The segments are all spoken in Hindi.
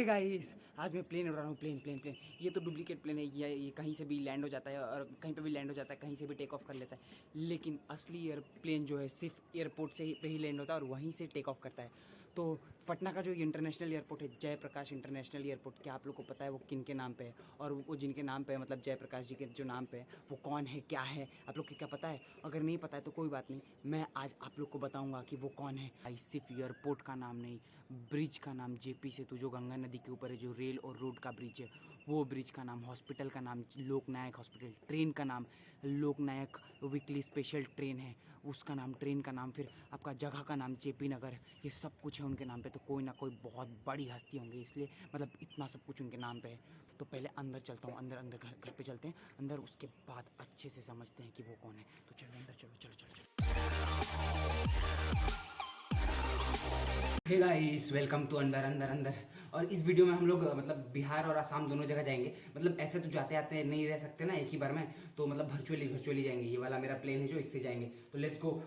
हे गाइस, आज मैं प्लेन उड़ा रहा हूँ। प्लेन ये तो डुप्लीकेट प्लेन है। ये कहीं से भी लैंड हो जाता है और कहीं पे भी लैंड हो जाता है, कहीं से भी टेक ऑफ कर लेता है। लेकिन असली एयरप्लेन जो है सिर्फ एयरपोर्ट से ही पे ही लैंड होता है और वहीं से टेक ऑफ करता है। तो पटना का जो इंटरनेशनल एयरपोर्ट है, जयप्रकाश इंटरनेशनल एयरपोर्ट, क्या आप लोग को पता है वो किन के नाम पे है? और वो जिनके नाम पे है, मतलब जयप्रकाश जी के जो नाम पे है, वो कौन है, क्या है, आप लोग को क्या पता है? अगर नहीं पता है तो कोई बात नहीं, मैं आज आप लोग को बताऊंगा कि वो कौन है। सिर्फ एयरपोर्ट का नाम नहीं, ब्रिज का नाम जेपी सेतु, जो गंगा नदी के ऊपर है, जो रेल और रोड का ब्रिज है, वो ब्रिज का नाम, हॉस्पिटल का नाम लोकनायक हॉस्पिटल, ट्रेन का नाम लोकनायक वीकली स्पेशल ट्रेन है, उसका नाम, ट्रेन का नाम, फिर आपका जगह का नाम जेपी नगर, ये सब कुछ है उनके नाम पे। तो कोई ना कोई बहुत बड़ी हस्ती होंगी, इसलिए मतलब इतना सब कुछ उनके नाम पे है। तो पहले अंदर चलता हूँ, अंदर अंदर घर पे चलते हैं अंदर, उसके बाद अच्छे से समझते हैं कि वो कौन है। तो चलो अंदर, चलो चलो चलो चलो। हे गाइस, वेलकम टू अंदर अंदर अंदर। और इस वीडियो में हम लोग मतलब बिहार और आसाम दोनों जगह जाएंगे। मतलब ऐसे तो जाते आते नहीं रह सकते ना एक ही बार में, तो मतलब वर्चुअली जाएंगे। ये वाला मेरा प्लेन है जो, इससे जाएंगे। तो लेट्स गो।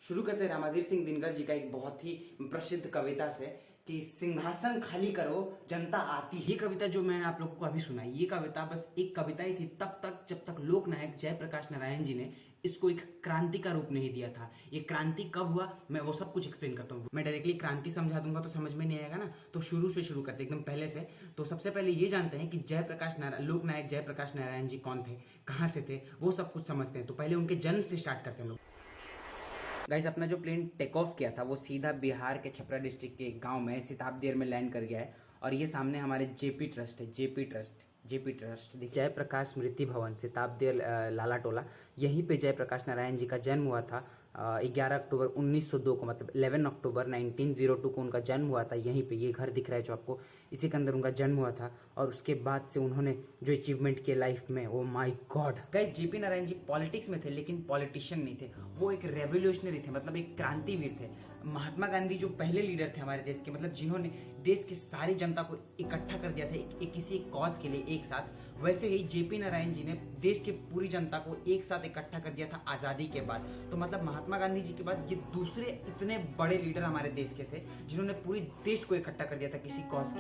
शुरू करते हैं रामाधीर सिंह दिनकर जी का एक बहुत ही प्रसिद्ध कविता से कि सिंहासन खाली करो जनता आती। ये कविता जो मैंने आप लोगों को अभी सुनाई, ये कविता बस एक कविता ही थी तब तक जब तक लोकनायक जयप्रकाश नारायण जी ने इसको एक क्रांति का रूप नहीं दिया था। ये क्रांति कब हुआ, मैं वो सब कुछ एक्सप्लेन करता हूँ। मैं डायरेक्टली क्रांति समझा दूंगा तो समझ में नहीं आएगा ना, तो शुरू से शुरू करते एकदम पहले से। तो सबसे पहले ये जानते हैं कि लोकनायक जयप्रकाश नारायण जी कौन थे, कहाँ से थे, वो सब कुछ समझते हैं। तो पहले उनके जन्म से स्टार्ट करते हैं लोग। गाइस, अपना जो प्लेन टेक ऑफ किया था वो सीधा बिहार के छपरा डिस्ट्रिक्ट के एक गांव में सिताबदेर में लैंड कर गया है। और ये सामने हमारे जेपी ट्रस्ट है, जेपी ट्रस्ट जयप्रकाश स्मृति भवन सिताबदेर लाला टोला, यहीं पे जयप्रकाश नारायण जी का जन्म हुआ था। 11 अक्टूबर 1902 को, मतलब 11 अक्टूबर 1902 को उनका जन्म हुआ था। यहीं पे ये घर दिख रहा है जो आपको, इसी के अंदर उनका जन्म हुआ था। और उसके बाद से उन्होंने जो अचीवमेंट किए लाइफ में, oh my god guys, JP Narayan ji politics में थे लेकिन पॉलिटिशियन नहीं थे। वो एक रेवोल्यूशनरी थे, मतलब एक क्रांतिवीर थे। महात्मा गांधी जो पहले लीडर थे हमारे देश के, मतलब जिन्होंने देश की सारी जनता को इकट्ठा कर दिया था किसी एक कॉज के लिए एक साथ, वैसे ही जेपी नारायण जी ने देश की पूरी जनता को एक साथ इकट्ठा कर दिया था आजादी के बाद। तो मतलब महात्मा गांधी जी के बाद ये दूसरे इतने बड़े लीडर हमारे देश के थे जिन्होंने पूरी देश को इकट्ठा कर दिया था किसी कॉज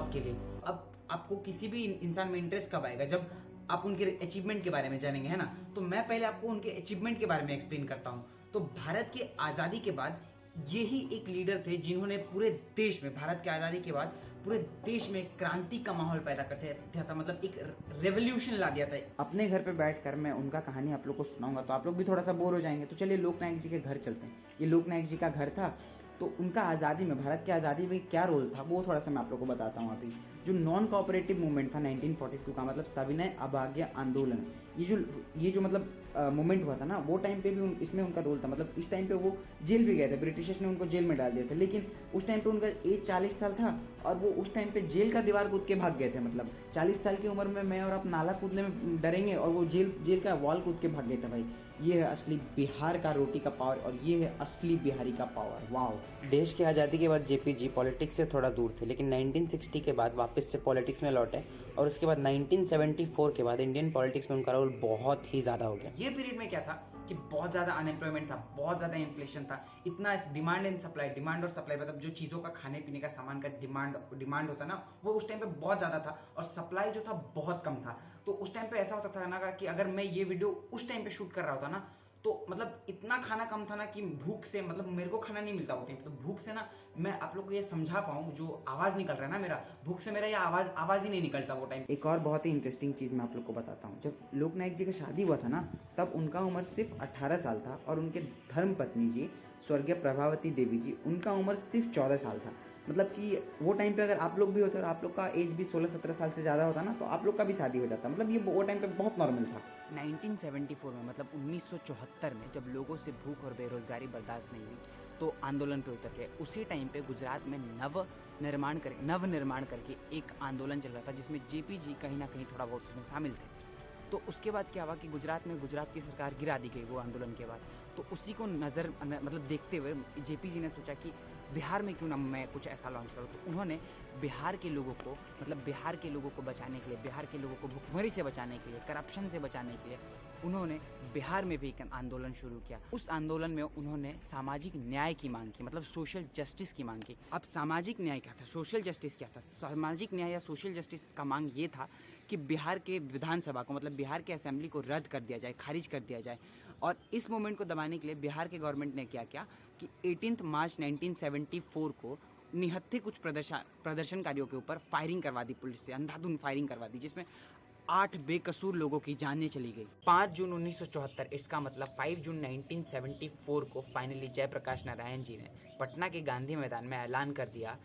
के लिए। अब आपको किसी भी इंसान में इंटरेस्ट कब आएगा, जब आप उनके अचीवमेंट के बारे में जानेंगे, है ना। तो मैं पहले आपको उनके अचीवमेंट के बारे में एक्सप्लेन करता हूं। तो भारत के आजादी के बाद यही एक लीडर थे जिन्होंने पूरे देश में, भारत की आजादी के बाद पूरे देश में क्रांति का माहौल पैदा करते था, मतलब एक रेवोल्यूशन ला दिया था। अपने घर पे बैठकर मैं उनका कहानी आप लोग को सुनाऊंगा तो आप लोग भी थोड़ा सा बोर हो जाएंगे। तो चलिए लोकनायक जी के घर चलते हैं। ये लोकनायक जी का घर था। तो उनका आज़ादी में, भारत की आज़ादी में क्या रोल था वो थोड़ा सा मैं आप लोग को बताता हूँ अभी। जो नॉन कोऑपरेटिव मूवमेंट था 1942 का, मतलब सविनय अवज्ञा आंदोलन, ये जो मतलब मूवमेंट हुआ था ना, वो टाइम पे भी इसमें उनका रोल था। मतलब इस टाइम पे वो जेल भी गए थे, ब्रिटिशर्स ने उनको जेल में डाल दिया था। लेकिन उस टाइम पे उनका एज 40 साल था और वो उस टाइम पे जेल का दीवार कूद के भाग गए थे। मतलब 40 साल की उम्र में मैं और आप नाला कूदने में डरेंगे और वो जेल का वॉल कूद के भाग गए थे। भाई, ये है असली बिहार का रोटी का पावर और ये है असली बिहारी का पावर। वाओ। देश की आज़ादी के बाद जेपी जी पॉलिटिक्स से थोड़ा दूर थे, लेकिन 1960 के बाद वापस से पॉलिटिक्स में लौटे। और उसके बाद 1974 के बाद इंडियन पॉलिटिक्स में उनका रोल बहुत ही ज़्यादा हो गया। ये पीरियड में क्या था कि बहुत ज़्यादा अनएम्प्लॉयमेंट था, बहुत ज़्यादा इन्फ्लेशन था, इतना डिमांड एंड सप्लाई, डिमांड और सप्लाई, मतलब जो चीज़ों का, खाने पीने का सामान का डिमांड होता ना, वो उस टाइम पे बहुत ज़्यादा था और सप्लाई जो था बहुत कम था। तो उस टाइम पे ऐसा होता था ना कि अगर मैं ये वीडियो उस टाइम पे शूट कर रहा होता ना, तो मतलब इतना खाना कम था ना कि भूख से, मतलब मेरे को खाना नहीं मिलता वो टाइम। तो भूख से ना मैं आप लोग को ये समझा पाऊँ, जो आवाज़ निकल रहा है ना मेरा, भूख से मेरा ये आवाज़ ही नहीं निकलता वो टाइम। एक और बहुत ही इंटरेस्टिंग चीज़ मैं आप लोग को बताता हूँ। जब लोकनायक जी का शादी हुआ था ना, तब उनका उम्र सिर्फ 18 साल था और उनके धर्म पत्नी जी स्वर्गीय प्रभावती देवी जी, उनका उम्र सिर्फ 14 साल था। मतलब कि वो टाइम पे अगर आप लोग भी होते और आप लोग का एज भी 16-17 साल से ज़्यादा होता ना, तो आप लोग का भी शादी हो जाता। मतलब ये वो टाइम पे बहुत नॉर्मल था। 1974 में, मतलब 1974 में, जब लोगों से भूख और बेरोजगारी बर्दाश्त नहीं हुई तो आंदोलन पे उतर गए। उसी टाइम पे गुजरात में नव निर्माण करके एक आंदोलन चल रहा था जिसमें जेपी जी कहीं ना कहीं थोड़ा बहुत उसमें शामिल थे। तो उसके बाद क्या हुआ कि गुजरात की सरकार गिरा दी गई वो आंदोलन के बाद। तो उसी को मतलब देखते हुए जेपी जी ने सोचा कि बिहार में क्यों ना मैं कुछ ऐसा लॉन्च करूँ। तो उन्होंने बिहार के लोगों को बिहार के लोगों को बचाने के लिए, बिहार के लोगों को भुखमरी से बचाने के लिए, करप्शन से बचाने के लिए उन्होंने बिहार में भी एक आंदोलन शुरू किया। उस आंदोलन में उन्होंने सामाजिक न्याय की मांग की, मतलब सोशल जस्टिस की मांग की। अब सामाजिक न्याय क्या था, सोशल जस्टिस क्या था? सामाजिक न्याय या सोशल जस्टिस का मांग ये था कि बिहार के विधानसभा को, मतलब बिहार के असेंबली को रद्द कर दिया जाए, खारिज कर दिया जाए। और इस मूवमेंट को दबाने के लिए बिहार के गवर्नमेंट ने क्या किया कि 18 मार्च 1974 को निहत्थे कुछ प्रदर्शनकारियों के ऊपर फायरिंग करवा दी, पुलिस से अंधाधुंध फायरिंग करवा दी, जिसमें 8 बेकसूर लोगों की जानें चली गई। 5 जून 1974, इसका मतलब 5 जून 1974 को फाइनली जयप्रकाश नारायण जी ने पटना के गांधी मैदान में ऐलान कर दिया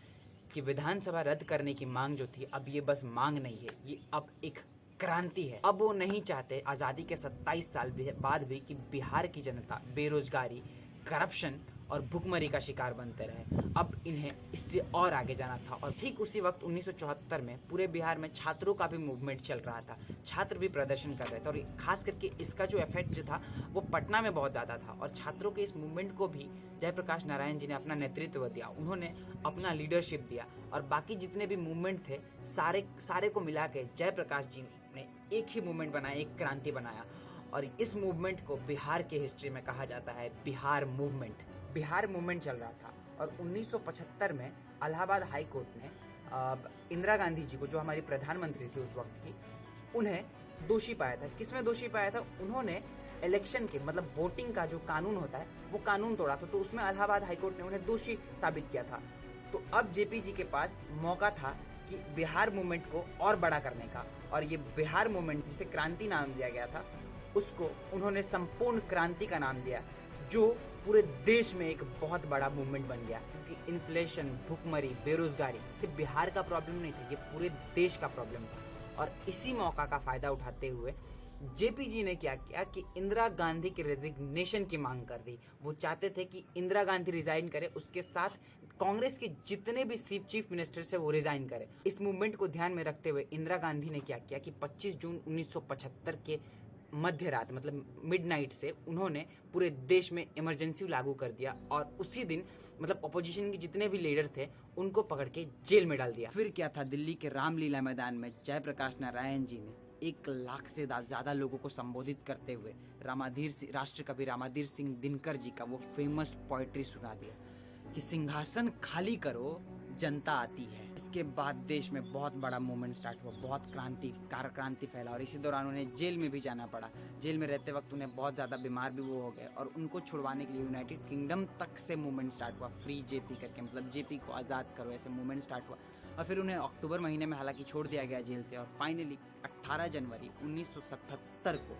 कि विधानसभा रद्द करने की मांग जो थी, अब ये बस मांग नहीं है, ये अब एक क्रांति है। अब वो नहीं चाहते आज़ादी के 27 साल बाद भी कि बिहार की जनता बेरोजगारी, करप्शन और भुखमरी का शिकार बनते रहे। अब इन्हें इससे और आगे जाना था। और ठीक उसी वक्त 1974 में पूरे बिहार में छात्रों का भी मूवमेंट चल रहा था, छात्र भी प्रदर्शन कर रहे थे। और खास करके इसका जो इफेक्ट जो था वो पटना में बहुत ज़्यादा था। और छात्रों के इस मूवमेंट को भी जयप्रकाश नारायण जी ने अपना नेतृत्व दिया, उन्होंने अपना लीडरशिप दिया। और बाकी जितने भी मूवमेंट थे सारे को मिला के जयप्रकाश जी ने एक ही मूवमेंट बनाया, एक क्रांति बनाया। और इस मूवमेंट को बिहार के हिस्ट्री में कहा जाता है बिहार मूवमेंट। बिहार मूवमेंट चल रहा था और 1975 में इलाहाबाद हाई कोर्ट ने इंदिरा गांधी जी को, जो हमारी प्रधानमंत्री थी उस वक्त की, उन्हें दोषी पाया था। किसमें दोषी पाया था? उन्होंने इलेक्शन के, मतलब वोटिंग का जो कानून होता है वो कानून तोड़ा था। तो उसमें इलाहाबाद हाई कोर्ट ने उन्हें दोषी साबित किया था। तो अब जेपी जी के पास मौका था कि बिहार मूवमेंट को और बड़ा करने का। और ये बिहार मूवमेंट, जिसे क्रांति नाम दिया गया था, उसको उन्होंने संपूर्ण क्रांति का नाम दिया, जो पूरे देश में एक बहुत बड़ा मूवमेंट बन गया। क्योंकि इन्फ्लेशन, भुखमरी, बेरोजगारी सिर्फ बिहार का प्रॉब्लम नहीं था, ये पूरे देश का प्रॉब्लम था। और इसी मौका का फायदा उठाते हुए जेपी जी ने क्या किया कि इंदिरा गांधी के रेजिग्नेशन की मांग कर दी। वो चाहते थे कि इंदिरा गांधी रिजाइन करे, उसके साथ कांग्रेस के जितने भी चीफ मिनिस्टर से वो रिजाइन करे। इस मूवमेंट को ध्यान में रखते हुए इंदिरा गांधी ने क्या किया कि 25 जून 1975 के मध्य रात, मतलब मिडनाइट से उन्होंने पूरे देश में इमरजेंसी लागू कर दिया। और उसी दिन मतलब अपोजिशन के जितने भी लीडर थे उनको पकड़ के जेल में डाल दिया। फिर क्या था, दिल्ली के रामलीला मैदान में जयप्रकाश नारायण जी ने 1 लाख से ज़्यादा लोगों को संबोधित करते हुए राष्ट्रकवि रामाधीर सिंह दिनकर जी का वो फेमस पोएट्री सुना दिया कि सिंहासन खाली करो, जनता आती है। इसके बाद देश में बहुत बड़ा मूवमेंट स्टार्ट हुआ, बहुत क्रांति फैला। और इसी दौरान उन्हें जेल में भी जाना पड़ा। जेल में रहते वक्त उन्हें बहुत ज़्यादा बीमार भी वो हो गए और उनको छुड़वाने के लिए यूनाइटेड किंगडम तक से मूवमेंट स्टार्ट हुआ, फ्री जेपी करके, मतलब जेपी को आज़ाद करो, ऐसे मूवमेंट स्टार्ट हुआ। और फिर उन्हें अक्टूबर महीने में हालांकि छोड़ दिया गया जेल से। और फाइनली 18 जनवरी 1977 को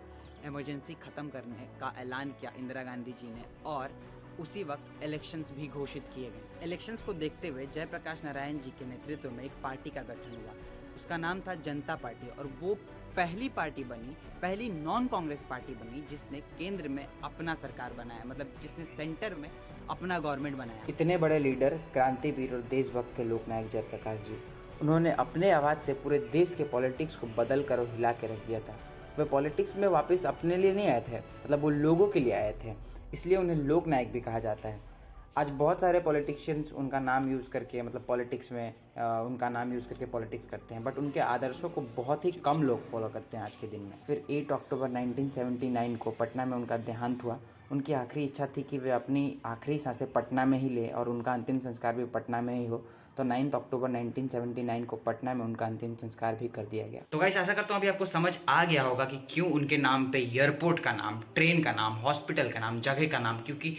इमरजेंसी ख़त्म करने का ऐलान किया इंदिरा गांधी जी ने। और उसी वक्त इलेक्शंस भी घोषित किए गए। इलेक्शंस को देखते हुए जयप्रकाश नारायण जी के नेतृत्व में एक पार्टी का गठन हुआ, उसका नाम था जनता पार्टी। और वो पहली पार्टी बनी, पहली नॉन कांग्रेस पार्टी बनी जिसने केंद्र में अपना सरकार बनाया, मतलब जिसने सेंटर में अपना गवर्नमेंट बनाया। इतने बड़े लीडर, क्रांतिवीर और देशभक्त थे लोकनायक जयप्रकाश जी। उन्होंने अपने आवाज़ से पूरे देश के पॉलिटिक्स को बदल कर और हिला के रख दिया था। वे पॉलिटिक्स में वापस अपने लिए नहीं आए थे, मतलब वो लोगों के लिए आए थे, इसलिए उन्हें लोकनायक भी कहा जाता है। आज बहुत सारे पॉलिटिशियंस उनका नाम यूज़ करके, मतलब पॉलिटिक्स में उनका नाम यूज़ करके पॉलिटिक्स करते हैं, बट उनके आदर्शों को बहुत ही कम लोग फॉलो करते हैं आज के दिन में। फिर 8 अक्टूबर 1979 को पटना में उनका देहांत हुआ। उनकी आखिरी इच्छा थी कि वे अपनी आखिरी सांसें पटना में ही लें और उनका अंतिम संस्कार भी पटना में ही हो। तो 9 अक्टूबर 1979 को पटना में उनका अंतिम संस्कार भी कर दिया गया। तो गाइस, आशा करता हूँ अभी आपको समझ आ गया होगा कि क्यों उनके नाम पे एयरपोर्ट का नाम, ट्रेन का नाम, हॉस्पिटल का नाम, जगह का नाम, क्योंकि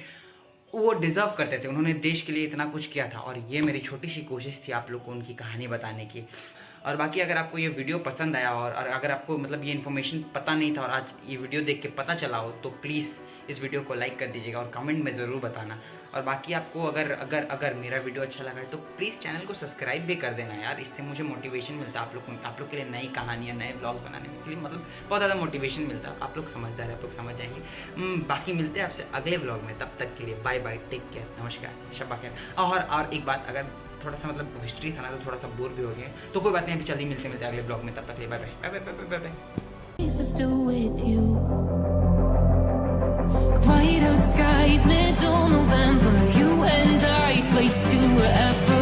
वो डिज़र्व करते थे। उन्होंने देश के लिए इतना कुछ किया था। और ये मेरी छोटी सी कोशिश थी आप लोग को उनकी कहानी बताने की। और बाकी अगर आपको ये वीडियो पसंद आया और अगर आपको मतलब ये इन्फॉर्मेशन पता नहीं था और आज ये वीडियो देख के पता चला हो, तो प्लीज़ इस वीडियो को लाइक कर दीजिएगा और कमेंट में ज़रूर बताना। और बाकी आपको अगर मेरा वीडियो अच्छा लगा है तो प्लीज़ चैनल को सब्सक्राइब भी कर देना यार। इससे मुझे मोटिवेशन मिलता है आप लोग के लिए नई कहानियाँ, नए ब्लॉग्स बनाने के लिए, मतलब बहुत ज़्यादा मोटिवेशन मिलता है। आप लोग समझदार है, आप लोग समझ जाएंगे। बाकी मिलते हैं आपसे अगले ब्लॉग में, तब तक के लिए बाय बाय, टेक केयर, नमस्कार, शब्बा खैर। और एक बात, अगर थोड़ा सा मतलब हिस्ट्री था ना तो थोड़ा सा बोर भी हो गया, तो कोई बात नहीं, अभी जल्दी मिलते अगले ब्लॉग में, तब तक के लिए bye bye bye bye bye bye. skies, middle November. You and I, flights to wherever.